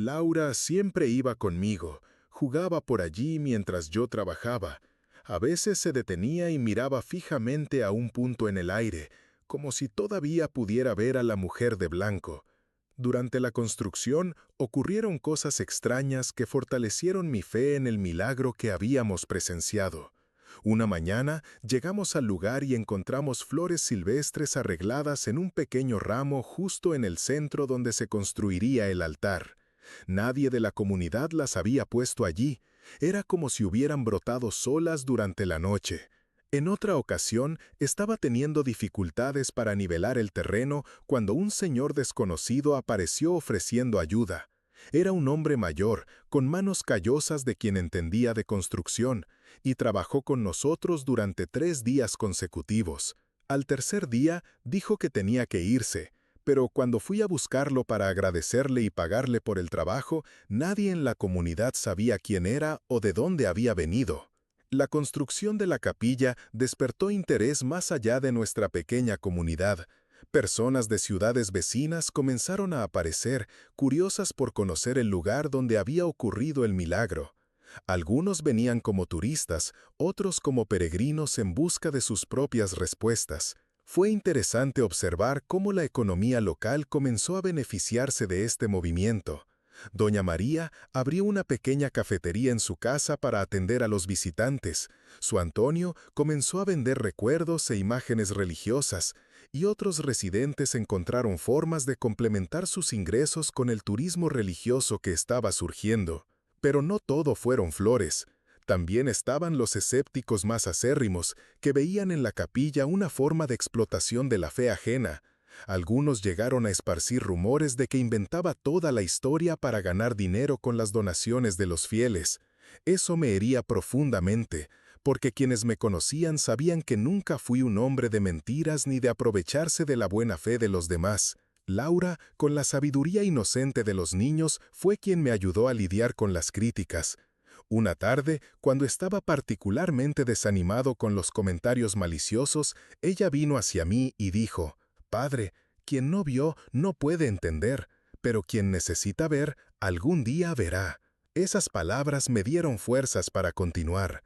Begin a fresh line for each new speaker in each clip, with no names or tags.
Laura siempre iba conmigo, jugaba por allí mientras yo trabajaba. A veces se detenía y miraba fijamente a un punto en el aire, como si todavía pudiera ver a la mujer de blanco. Durante la construcción ocurrieron cosas extrañas que fortalecieron mi fe en el milagro que habíamos presenciado. Una mañana llegamos al lugar y encontramos flores silvestres arregladas en un pequeño ramo justo en el centro donde se construiría el altar. Nadie de la comunidad las había puesto allí. Era como si hubieran brotado solas durante la noche. En otra ocasión, estaba teniendo dificultades para nivelar el terreno cuando un señor desconocido apareció ofreciendo ayuda. Era un hombre mayor, con manos callosas de quien entendía de construcción, y trabajó con nosotros durante 3 días consecutivos. Al tercer día, dijo que tenía que irse, pero cuando fui a buscarlo para agradecerle y pagarle por el trabajo, nadie en la comunidad sabía quién era o de dónde había venido. La construcción de la capilla despertó interés más allá de nuestra pequeña comunidad. Personas de ciudades vecinas comenzaron a aparecer, curiosas por conocer el lugar donde había ocurrido el milagro. Algunos venían como turistas, otros como peregrinos en busca de sus propias respuestas. Fue interesante observar cómo la economía local comenzó a beneficiarse de este movimiento. Doña María abrió una pequeña cafetería en su casa para atender a los visitantes. Su Antonio comenzó a vender recuerdos e imágenes religiosas, y otros residentes encontraron formas de complementar sus ingresos con el turismo religioso que estaba surgiendo. Pero no todo fueron flores. También estaban los escépticos más acérrimos, que veían en la capilla una forma de explotación de la fe ajena. Algunos llegaron a esparcir rumores de que inventaba toda la historia para ganar dinero con las donaciones de los fieles. Eso me hería profundamente, porque quienes me conocían sabían que nunca fui un hombre de mentiras ni de aprovecharse de la buena fe de los demás. Laura, con la sabiduría inocente de los niños, fue quien me ayudó a lidiar con las críticas. Una tarde, cuando estaba particularmente desanimado con los comentarios maliciosos, ella vino hacia mí y dijo: «Padre, quien no vio no puede entender, pero quien necesita ver, algún día verá». Esas palabras me dieron fuerzas para continuar.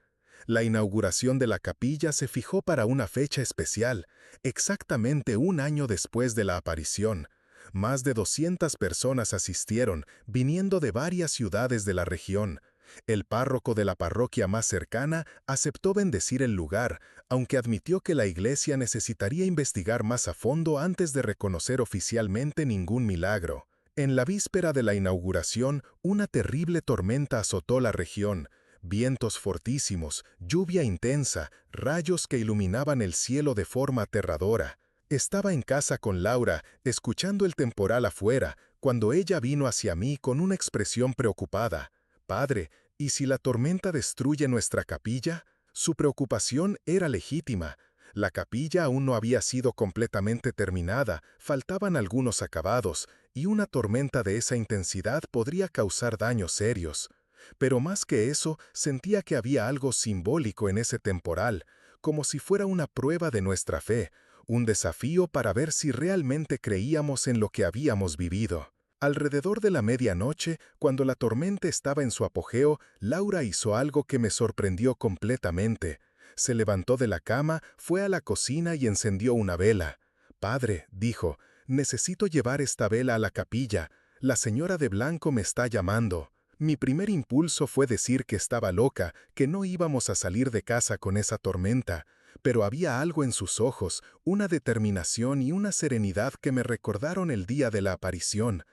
La inauguración de la capilla se fijó para una fecha especial, exactamente un año después de la aparición. Más de 200 personas asistieron, viniendo de varias ciudades de la región. El párroco de la parroquia más cercana aceptó bendecir el lugar, aunque admitió que la iglesia necesitaría investigar más a fondo antes de reconocer oficialmente ningún milagro. En la víspera de la inauguración, una terrible tormenta azotó la región. Vientos fortísimos, lluvia intensa, rayos que iluminaban el cielo de forma aterradora. Estaba en casa con Laura, escuchando el temporal afuera, cuando ella vino hacia mí con una expresión preocupada. «Padre, ¿y si la tormenta destruye nuestra capilla?». Su preocupación era legítima. La capilla aún no había sido completamente terminada, faltaban algunos acabados, y una tormenta de esa intensidad podría causar daños serios. Pero más que eso, sentía que había algo simbólico en ese temporal, como si fuera una prueba de nuestra fe, un desafío para ver si realmente creíamos en lo que habíamos vivido. Alrededor de la medianoche, cuando la tormenta estaba en su apogeo, Laura hizo algo que me sorprendió completamente. Se levantó de la cama, fue a la cocina y encendió una vela. «Padre», dijo, «necesito llevar esta vela a la capilla. La señora de blanco me está llamando». Mi primer impulso fue decir que estaba loca, que no íbamos a salir de casa con esa tormenta, pero había algo en sus ojos, una determinación y una serenidad que me recordaron el día de la aparición.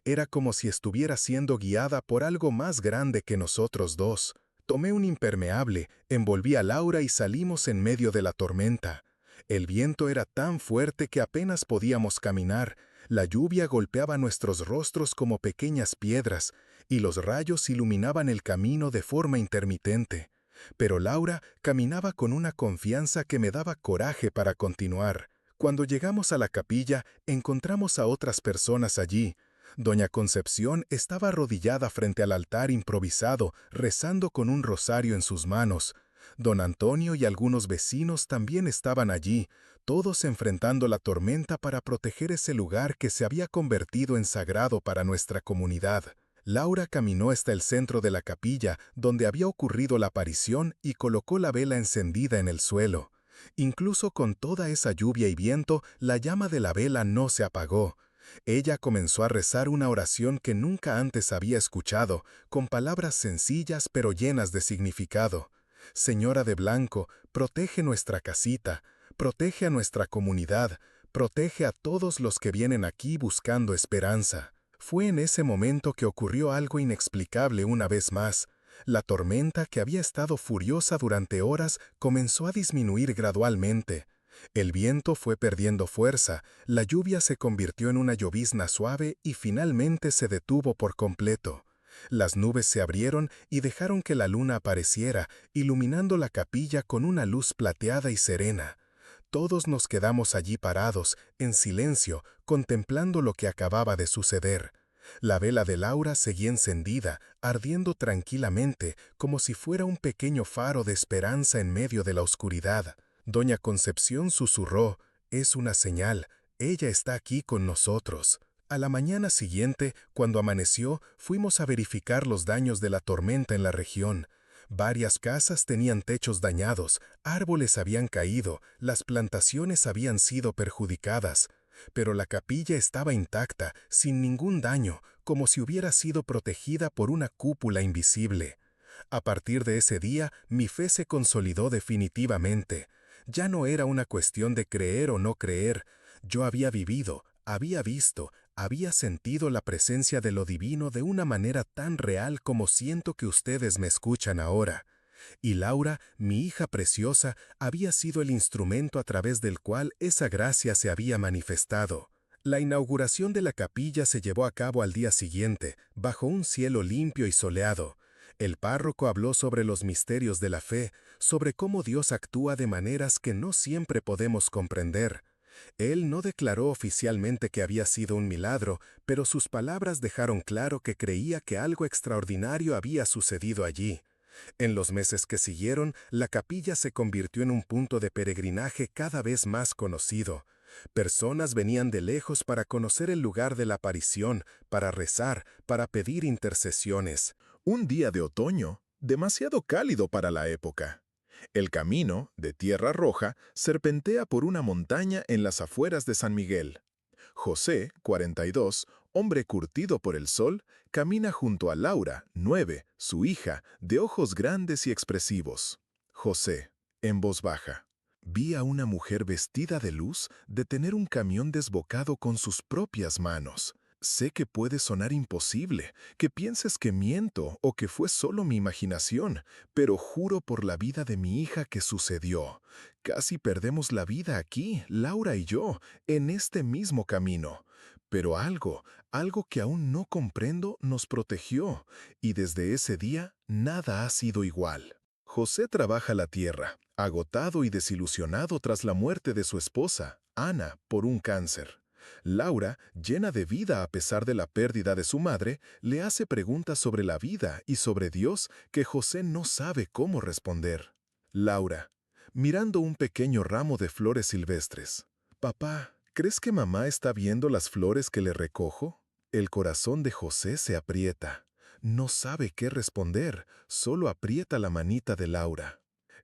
Era como si estuviera siendo guiada por algo más grande que nosotros dos. Tomé un impermeable, envolví a Laura y salimos en medio de la tormenta. El viento era tan fuerte que apenas podíamos caminar. La lluvia golpeaba nuestros rostros como pequeñas piedras, y los rayos iluminaban el camino de forma intermitente. Pero Laura caminaba con una confianza que me daba coraje para continuar. Cuando llegamos a la capilla, encontramos a otras personas allí. Doña Concepción estaba arrodillada frente al altar improvisado, rezando con un rosario en sus manos. Don Antonio y algunos vecinos también estaban allí, todos enfrentando la tormenta para proteger ese lugar que se había convertido en sagrado para nuestra comunidad. Laura caminó hasta el centro de la capilla donde había ocurrido la aparición y colocó la vela encendida en el suelo. Incluso con toda esa lluvia y viento, la llama de la vela no se apagó. Ella comenzó a rezar una oración que nunca antes había escuchado, con palabras sencillas pero llenas de significado. Señora de Blanco, protege nuestra casita, protege a nuestra comunidad, protege a todos los que vienen aquí buscando esperanza. Fue en ese momento que ocurrió algo inexplicable una vez más. La tormenta, que había estado furiosa durante horas, comenzó a disminuir gradualmente. El viento fue perdiendo fuerza, la lluvia se convirtió en una llovizna suave y finalmente se detuvo por completo. Las nubes se abrieron y dejaron que la luna apareciera, iluminando la capilla con una luz plateada y serena. Todos nos quedamos allí parados, en silencio, contemplando lo que acababa de suceder. La vela de Laura seguía encendida, ardiendo tranquilamente, como si fuera un pequeño faro de esperanza en medio de la oscuridad. Doña Concepción susurró: «Es una señal, ella está aquí con nosotros». A la mañana siguiente, cuando amaneció, fuimos a verificar los daños de la tormenta en la región. Varias casas tenían techos dañados, árboles habían caído, las plantaciones habían sido perjudicadas. Pero la capilla estaba intacta, sin ningún daño, como si hubiera sido protegida por una cúpula invisible. A partir de ese día, mi fe se consolidó definitivamente. Ya no era una cuestión de creer o no creer. Yo había vivido, había visto, había sentido la presencia de lo divino de una manera tan real como siento que ustedes me escuchan ahora. Y Laura, mi hija preciosa, había sido el instrumento a través del cual esa gracia se había manifestado. La inauguración de la capilla se llevó a cabo al día siguiente, bajo un cielo limpio y soleado. El párroco habló sobre los misterios de la fe, sobre cómo Dios actúa de maneras que no siempre podemos comprender. Él no declaró oficialmente que había sido un milagro, pero sus palabras dejaron claro que creía que algo extraordinario había sucedido allí. En los meses que siguieron, la capilla se convirtió en un punto de peregrinaje cada vez más conocido. Personas venían de lejos para conocer el lugar de la aparición, para rezar, para pedir intercesiones.
Un día de otoño, demasiado cálido para la época. El camino, de tierra roja, serpentea por una montaña en las afueras de San Miguel. José, 42, hombre curtido por el sol, camina junto a Laura, 9, su hija, de ojos grandes y expresivos. José, en voz baja: vi a una mujer vestida de luz detener un camión desbocado con sus propias manos. Sé que puede sonar imposible, que pienses que miento o que fue solo mi imaginación, pero juro por la vida de mi hija que sucedió. Casi perdemos la vida aquí, Laura y yo, en este mismo camino. Pero algo que aún no comprendo, nos protegió, y desde ese día nada ha sido igual. José trabaja la tierra, agotado y desilusionado tras la muerte de su esposa, Ana, por un cáncer. Laura, llena de vida a pesar de la pérdida de su madre, le hace preguntas sobre la vida y sobre Dios que José no sabe cómo responder. Laura, mirando un pequeño ramo de flores silvestres: «Papá, ¿crees que mamá está viendo las flores que le recojo?» El corazón de José se aprieta. No sabe qué responder, solo aprieta la manita de Laura.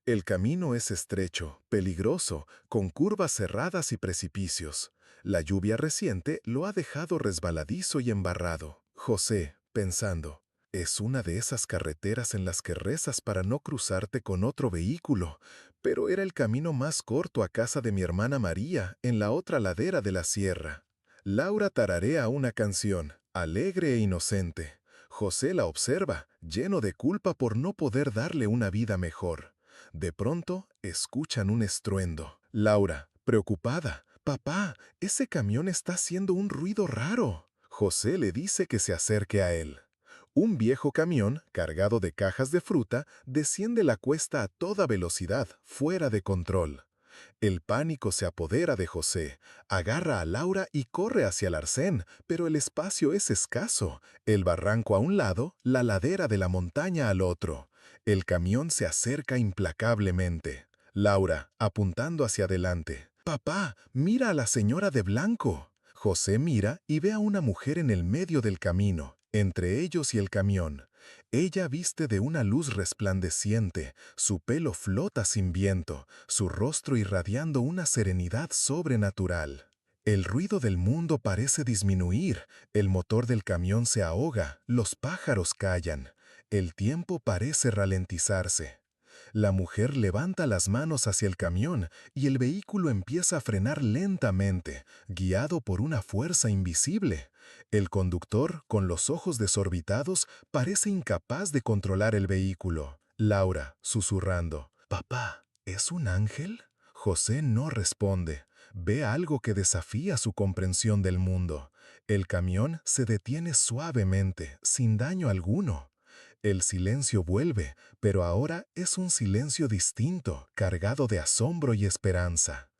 El camino es estrecho, peligroso, con curvas cerradas y precipicios. La lluvia reciente lo ha dejado resbaladizo y embarrado. José, pensando: es una de esas carreteras en las que rezas para no cruzarte con otro vehículo, pero era el camino más corto a casa de mi hermana María, en la otra ladera de la sierra. Laura tararea una canción, alegre e inocente. José la observa, lleno de culpa por no poder darle una vida mejor. De pronto, escuchan un estruendo. Laura, preocupada: «Papá, ese camión está haciendo un ruido raro». José le dice que se acerque a él. Un viejo camión, cargado de cajas de fruta, desciende la cuesta a toda velocidad, fuera de control. El pánico se apodera de José, agarra a Laura y corre hacia el arcén, pero el espacio es escaso, el barranco a un lado, la ladera de la montaña al otro. El camión se acerca implacablemente. Laura, apuntando hacia adelante: «Papá, mira a la señora de blanco». José mira y ve a una mujer en el medio del camino, Entre ellos y el camión, ella viste de una luz resplandeciente, su pelo flota sin viento, su rostro irradiando una serenidad sobrenatural. El ruido del mundo parece disminuir, el motor del camión se ahoga, los pájaros callan, el tiempo parece ralentizarse. La mujer levanta las manos hacia el camión y el vehículo empieza a frenar lentamente, guiado por una fuerza invisible. El conductor, con los ojos desorbitados, parece incapaz de controlar el vehículo. Laura, susurrando, «Papá, ¿es un ángel?» José no responde. Ve algo que desafía su comprensión del mundo. El camión se detiene suavemente, sin daño alguno. El silencio vuelve, pero ahora es un silencio distinto, cargado de asombro y esperanza.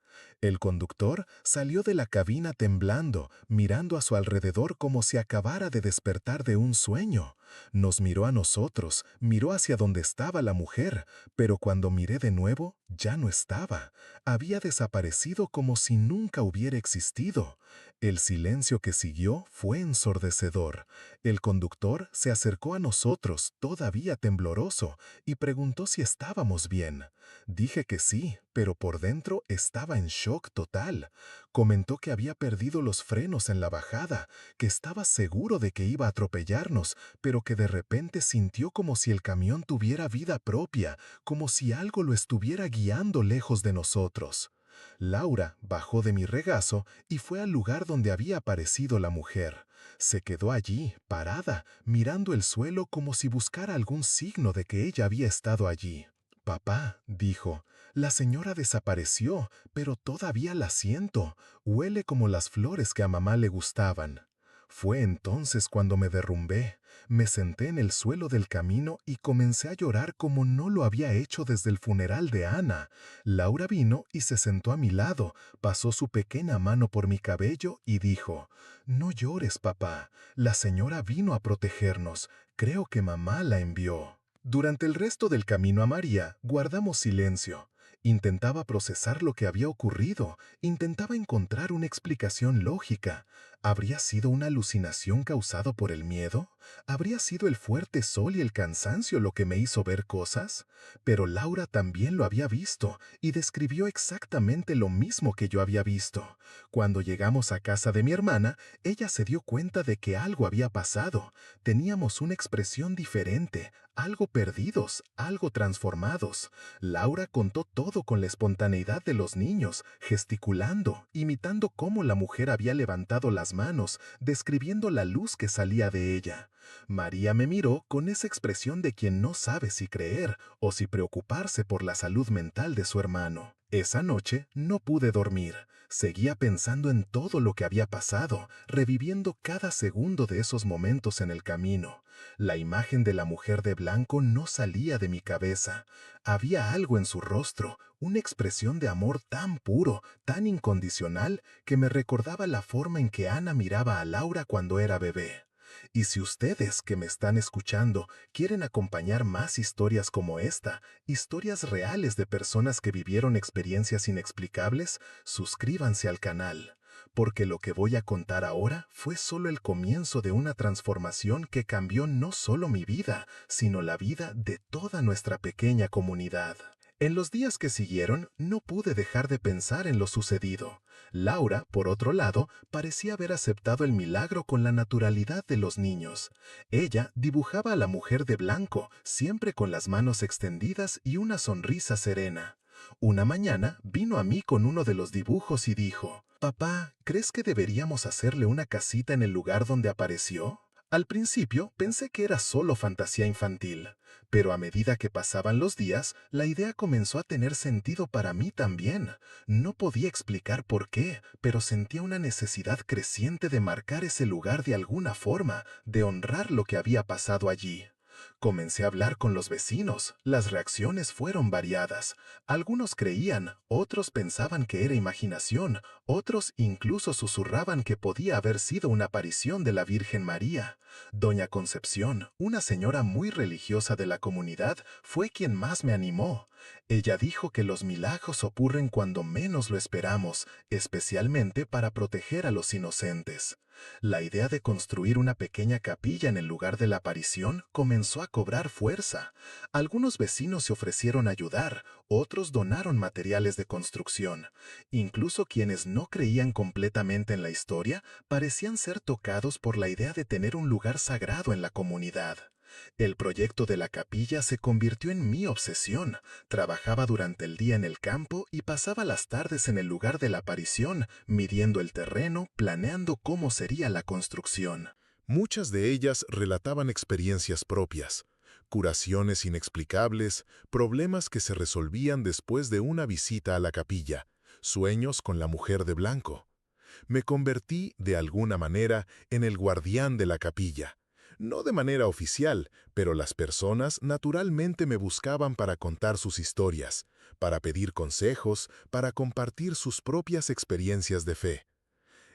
El conductor salió de la cabina temblando, mirando a su alrededor como si acabara de despertar de un sueño. Nos miró a nosotros, miró hacia donde estaba la mujer, pero cuando miré de nuevo, ya no estaba. Había desaparecido como si nunca hubiera existido. El silencio que siguió fue ensordecedor. El conductor se acercó a nosotros, todavía tembloroso, y preguntó si estábamos bien. Dije que sí, pero por dentro estaba en shock total. Comentó que había perdido los frenos en la bajada, que estaba seguro de que iba a atropellarnos, pero que de repente sintió como si el camión tuviera vida propia, como si algo lo estuviera guiando lejos de nosotros. Laura bajó de mi regazo y fue al lugar donde había aparecido la mujer. Se quedó allí, parada, mirando el suelo como si buscara algún signo de que ella había estado allí. «Papá», dijo, «la señora desapareció, pero todavía la siento. Huele como las flores que a mamá le gustaban». Fue entonces cuando me derrumbé. Me senté en el suelo del camino y comencé a llorar como no lo había hecho desde el funeral de Ana. Laura vino y se sentó a mi lado, pasó su pequeña mano por mi cabello y dijo, «No llores, papá. La señora vino a protegernos. Creo que mamá la envió». Durante el resto del camino a María, guardamos silencio. Intentaba procesar lo que había ocurrido, intentaba encontrar una explicación lógica. ¿Habría sido una alucinación causada por el miedo? ¿Habría sido el fuerte sol y el cansancio lo que me hizo ver cosas? Pero Laura también lo había visto y describió exactamente lo mismo que yo había visto. Cuando llegamos a casa de mi hermana, ella se dio cuenta de que algo había pasado. Teníamos una expresión diferente, algo perdidos, algo transformados. Laura contó todo con la espontaneidad de los niños, gesticulando, imitando cómo la mujer había levantado las manos, describiendo la luz que salía de ella. María me miró con esa expresión de quien no sabe si creer o si preocuparse por la salud mental de su hermano. Esa noche no pude dormir. Seguía pensando en todo lo que había pasado, reviviendo cada segundo de esos momentos en el camino. La imagen de la mujer de blanco no salía de mi cabeza. Había algo en su rostro, una expresión de amor tan puro, tan incondicional, que me recordaba la forma en que Ana miraba a Laura cuando era bebé. Y si ustedes que me están escuchando quieren acompañar más historias como esta, historias reales de personas que vivieron experiencias inexplicables, suscríbanse al canal, porque lo que voy a contar ahora fue solo el comienzo de una transformación que cambió no solo mi vida, sino la vida de toda nuestra pequeña comunidad. En los días que siguieron, no pude dejar de pensar en lo sucedido. Laura, por otro lado, parecía haber aceptado el milagro con la naturalidad de los niños. Ella dibujaba a la mujer de blanco, siempre con las manos extendidas y una sonrisa serena. Una mañana vino a mí con uno de los dibujos y dijo, «Papá, ¿crees que deberíamos hacerle una casita en el lugar donde apareció?» Al principio pensé que era solo fantasía infantil, pero a medida que pasaban los días, la idea comenzó a tener sentido para mí también. No podía explicar por qué, pero sentía una necesidad creciente de marcar ese lugar de alguna forma, de honrar lo que había pasado allí. Comencé a hablar con los vecinos. Las reacciones fueron variadas. Algunos creían, otros pensaban que era imaginación, otros incluso susurraban que podía haber sido una aparición de la Virgen María. Doña Concepción, una señora muy religiosa de la comunidad, fue quien más me animó. Ella dijo que los milagros ocurren cuando menos lo esperamos, especialmente para proteger a los inocentes. La idea de construir una pequeña capilla en el lugar de la aparición comenzó a cobrar fuerza. Algunos vecinos se ofrecieron a ayudar, otros donaron materiales de construcción. Incluso quienes no creían completamente en la historia parecían ser tocados por la idea de tener un lugar sagrado en la comunidad. El proyecto de la capilla se convirtió en mi obsesión. Trabajaba durante el día en el campo y pasaba las tardes en el lugar de la aparición, midiendo el terreno, planeando cómo sería la construcción.
Muchas de ellas relataban experiencias propias, curaciones inexplicables, problemas que se resolvían después de una visita a la capilla, sueños con la mujer de blanco. Me convertí, de alguna manera, en el guardián de la capilla. No de manera oficial, pero las personas naturalmente me buscaban para contar sus historias, para pedir consejos, para compartir sus propias experiencias de fe.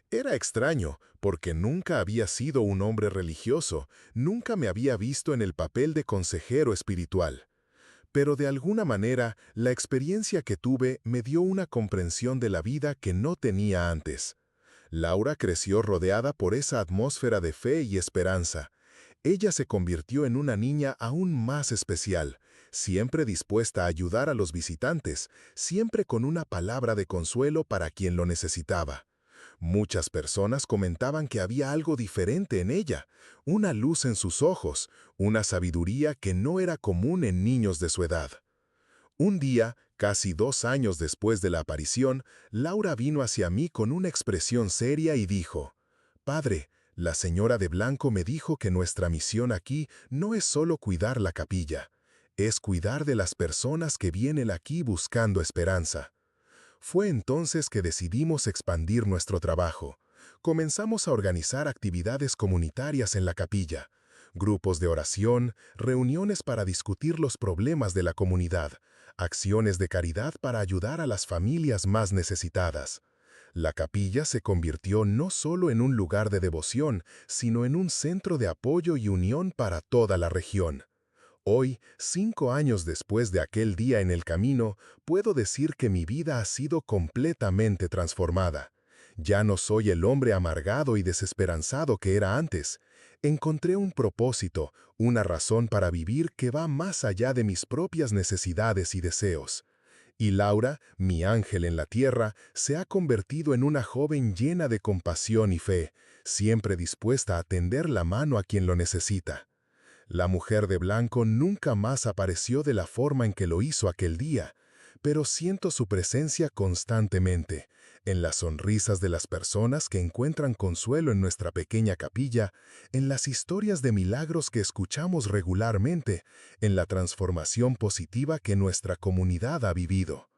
Era extraño, porque nunca había sido un hombre religioso, nunca me había visto en el papel de consejero espiritual. Pero de alguna manera, la experiencia que tuve me dio una comprensión de la vida que no tenía antes. Laura creció rodeada por esa atmósfera de fe y esperanza. Ella se convirtió en una niña aún más especial, siempre dispuesta a ayudar a los visitantes, siempre con una palabra de consuelo para quien lo necesitaba. Muchas personas comentaban que había algo diferente en ella, una luz en sus ojos, una sabiduría que no era común en niños de su edad. Un día, casi 2 años después de la aparición, Laura vino hacia mí con una expresión seria y dijo: «Padre, la señora de blanco me dijo que nuestra misión aquí no es solo cuidar la capilla, es cuidar de las personas que vienen aquí buscando esperanza». Fue entonces que decidimos expandir nuestro trabajo. Comenzamos a organizar actividades comunitarias en la capilla, grupos de oración, reuniones para discutir los problemas de la comunidad, acciones de caridad para ayudar a las familias más necesitadas. La capilla se convirtió no solo en un lugar de devoción, sino en un centro de apoyo y unión para toda la región. Hoy, 5 años después de aquel día en el camino, puedo decir que mi vida ha sido completamente transformada. Ya no soy el hombre amargado y desesperanzado que era antes. Encontré un propósito, una razón para vivir que va más allá de mis propias necesidades y deseos. Y Laura, mi ángel en la tierra, se ha convertido en una joven llena de compasión y fe, siempre dispuesta a tender la mano a quien lo necesita. La mujer de blanco nunca más apareció de la forma en que lo hizo aquel día, pero siento su presencia constantemente, en las sonrisas de las personas que encuentran consuelo en nuestra pequeña capilla, en las historias de milagros que escuchamos regularmente, en la transformación positiva que nuestra comunidad ha vivido.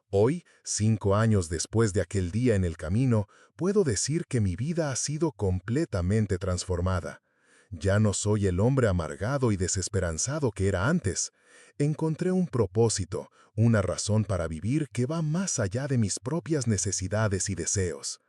Hoy, 5 años después de aquel día en el camino, puedo decir que mi vida ha sido completamente transformada. Ya no soy el hombre amargado y desesperanzado que era antes. Encontré un propósito, una razón para vivir que va más allá de mis propias necesidades y deseos.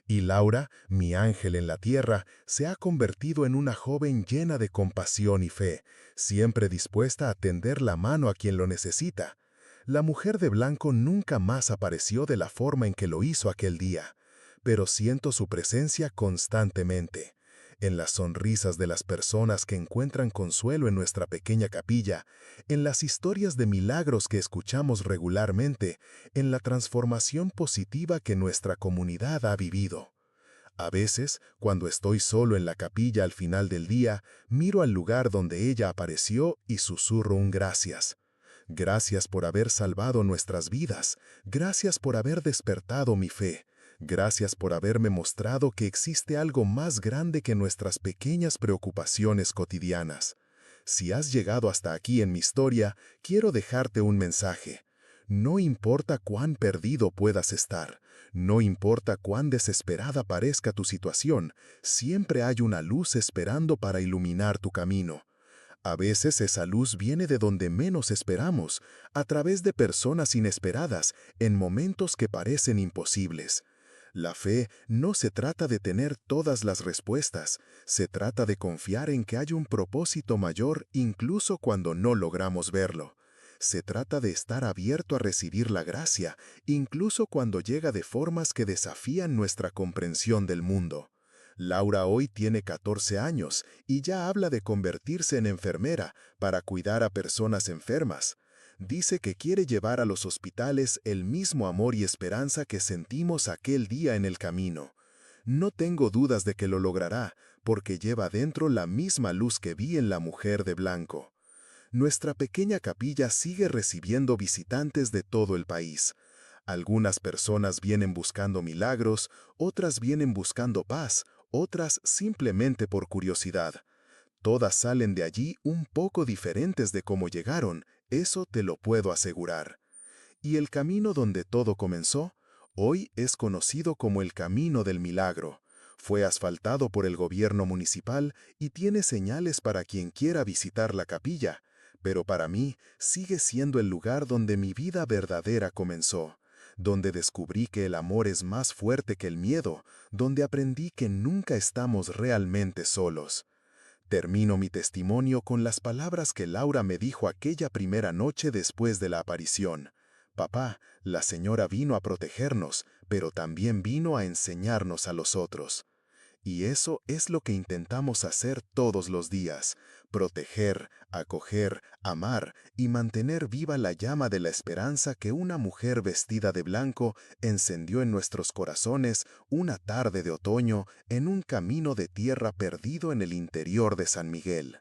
Y Laura, mi ángel en la tierra, se ha convertido en una joven llena de compasión y fe, siempre dispuesta a tender la mano a quien lo necesita. La mujer de blanco nunca más apareció de la forma en que lo hizo aquel día, pero siento su presencia constantemente, en las sonrisas de las personas que encuentran consuelo en nuestra pequeña capilla, en las historias de milagros que escuchamos regularmente, en la transformación positiva que nuestra comunidad ha vivido. A veces, cuando estoy solo en la capilla al final del día, miro al lugar donde ella apareció y susurro un gracias. Gracias por haber salvado nuestras vidas, gracias por haber despertado mi fe, gracias por haberme mostrado que existe algo más grande que nuestras pequeñas preocupaciones cotidianas. Si has llegado hasta aquí en mi historia, quiero dejarte un mensaje. No importa cuán perdido puedas estar, no importa cuán desesperada parezca tu situación, siempre hay una luz esperando para iluminar tu camino.
A veces esa luz viene de donde menos esperamos, a través de personas inesperadas, en momentos que parecen imposibles. La fe no se trata de tener todas las respuestas, se trata de confiar en que hay un propósito mayor incluso cuando no logramos verlo. Se trata de estar abierto a recibir la gracia, incluso cuando llega de formas que desafían nuestra comprensión del mundo. Laura hoy tiene 14 años y ya habla de convertirse en enfermera para cuidar a personas enfermas. Dice que quiere llevar a los hospitales el mismo amor y esperanza que sentimos aquel día en el camino. No tengo dudas de que lo logrará, porque lleva dentro la misma luz que vi en la mujer de blanco. Nuestra pequeña capilla sigue recibiendo visitantes de todo el país. Algunas personas vienen buscando milagros, otras vienen buscando paz, otras simplemente por curiosidad. Todas salen de allí un poco diferentes de cómo llegaron, eso te lo puedo asegurar. Y el camino donde todo comenzó, hoy es conocido como el Camino del Milagro. Fue asfaltado por el gobierno municipal y tiene señales para quien quiera visitar la capilla, pero para mí sigue siendo el lugar donde mi vida verdadera comenzó, donde descubrí que el amor es más fuerte que el miedo, donde aprendí que nunca estamos realmente solos. Termino mi testimonio con las palabras que Laura me dijo aquella primera noche después de la aparición. Papá, la señora vino a protegernos, pero también vino a enseñarnos a los otros. Y eso es lo que intentamos hacer todos los días: proteger, acoger, amar y mantener viva la llama de la esperanza que una mujer vestida de blanco encendió en nuestros corazones una tarde de otoño en un camino de tierra perdido en el interior de San Miguel.